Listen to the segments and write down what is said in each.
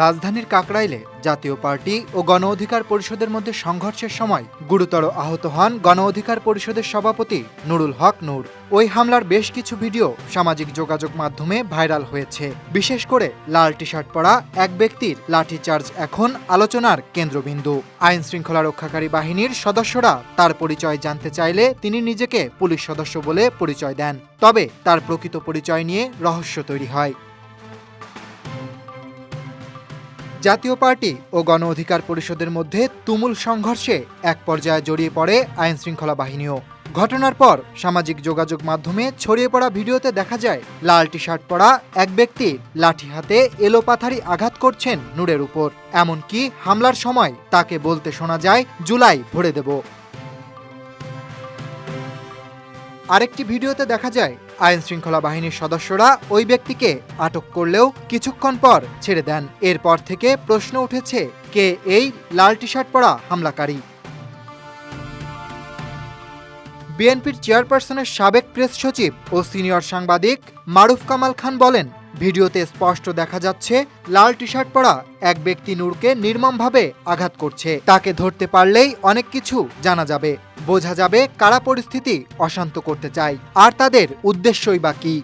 রাজধানীর কাকরাইলে জাতীয় পার্টি ও গণ অধিকার পরিষদের মধ্যে সংঘর্ষের সময় গুরুতর আহত হন গণ অধিকার পরিষদের সভাপতি নুরুল হক নূর। ওই হামলার বেশ কিছু ভিডিও সামাজিক যোগাযোগ মাধ্যমে ভাইরাল হয়েছে। বিশেষ করে লাল টি শার্ট পরা এক ব্যক্তির লাঠিচার্জ এখন আলোচনার কেন্দ্রবিন্দু। আইন শৃঙ্খলা রক্ষাকারী বাহিনীর সদস্যরা তার পরিচয় জানতে চাইলে তিনি নিজেকে পুলিশ সদস্য বলে পরিচয় দেন। তবে তার প্রকৃত পরিচয় নিয়ে রহস্য তৈরি হয়। জাতীয় পার্টি ও গণ অধিকার পরিষদের মধ্যে তুমুল সংঘর্ষে এক পর্যায়ে জড়িয়ে পড়ে আইন শৃঙ্খলা বাহিনীও। ঘটনার পর সামাজিক যোগাযোগ মাধ্যমে ছড়িয়ে পড়া ভিডিওতে দেখা যায় লাল টি শার্ট পরা এক ব্যক্তি লাঠি হাতে এলোপাথারি আঘাত করছেন নূরের উপর। এমনকি হামলার সময় তাকে বলতে শোনা যায়, জুলাই ভরে দেব। আরেকটি ভিডিওতে দেখা যায় আইন শৃঙ্খলা বাহিনীর সদস্যরা ওই ব্যক্তিকে আটক করলেও কিছুক্ষণ পর ছেড়ে দেন। এরপর থেকে প্রশ্ন উঠেছে, কে এই লাল টি শার্ট পরা হামলাকারী? বিএনপির চেয়ারপারসনের সাবেক প্রেস সচিব ও সিনিয়র সাংবাদিক মারুফ কামাল খান বলেন, ভিডিওতে স্পষ্ট দেখা যাচ্ছে লাল টি শার্ট পরা এক ব্যক্তি নূরকে নির্মমভাবে আঘাত করছে। তাকে ধরতে পারলেই অনেক কিছু জানা যাবে, বোঝা যাবে কারা পরিস্থিতি অশান্ত করতে চায় আর তাদের উদ্দেশ্যই বা কী।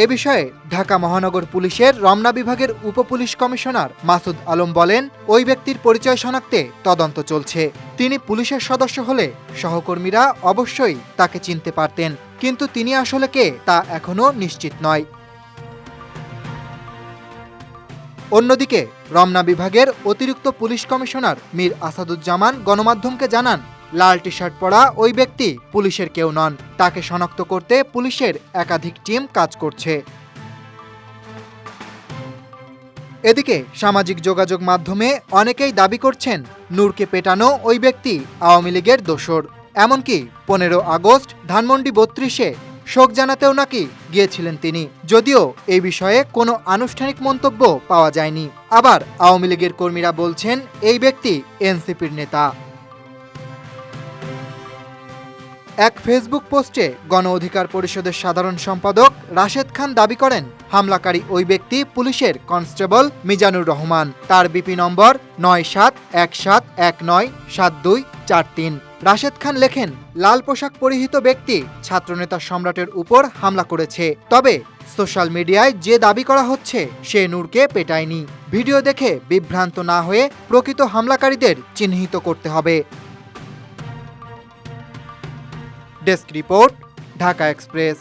এ বিষয়ে ঢাকা মহানগর পুলিশের রমনা বিভাগের উপপুলিশ কমিশনার মাসুদ আলম বলেন, ওই ব্যক্তির পরিচয় শনাক্তে তদন্ত চলছে। তিনি পুলিশের সদস্য হলে সহকর্মীরা অবশ্যই তাকে চিনতে পারতেন, কিন্তু তিনি আসলে কে তা এখনো নিশ্চিত নয়। অন্যদিকে রমনা বিভাগের অতিরিক্ত পুলিশ কমিশনার মীর আসাদুজ্জামান গণমাধ্যমকে জানান, লাল টি শার্ট পরা ওই ব্যক্তি পুলিশের কেউ নন। তাকে শনাক্ত করতে পুলিশের একাধিক টিম কাজ করছে। এদিকে সামাজিক যোগাযোগ মাধ্যমে অনেকেই দাবি করছেন নূরকে পেটানো ওই ব্যক্তি আওয়ামী লীগের দোসর। এমনকি 15 আগস্ট ধানমন্ডি 32-এ শোক জানাতেও নাকি গিয়েছিলেন তিনি, যদিও এই বিষয়ে কোনো আনুষ্ঠানিক মন্তব্য পাওয়া যায়নি। আবার আওয়ামী লীগের কর্মীরা বলছেন এই ব্যক্তি এনসিপির নেতা। এক ফেসবুক পোস্টে গণ অধিকার পরিষদের সাধারণ সম্পাদক রাশেদ খান দাবি করেন, হামলাকারী ওই ব্যক্তি পুলিশের কনস্টেবল মিজানুর রহমান। তার বিপি নম্বর 9717197243। রাশেদ খান লেখেন, লাল পোশাক পরিহিত ব্যক্তি ছাত্রনেতা সম্রাটের উপর হামলা করেছে। তবে সোশ্যাল মিডিয়ায় যে দাবি করা হচ্ছে সে নূরকে পেটায়নি। ভিডিও দেখে বিভ্রান্ত না হয়ে প্রকৃত হামলাকারীদের চিহ্নিত করতে হবে। Desk report, Dhaka express.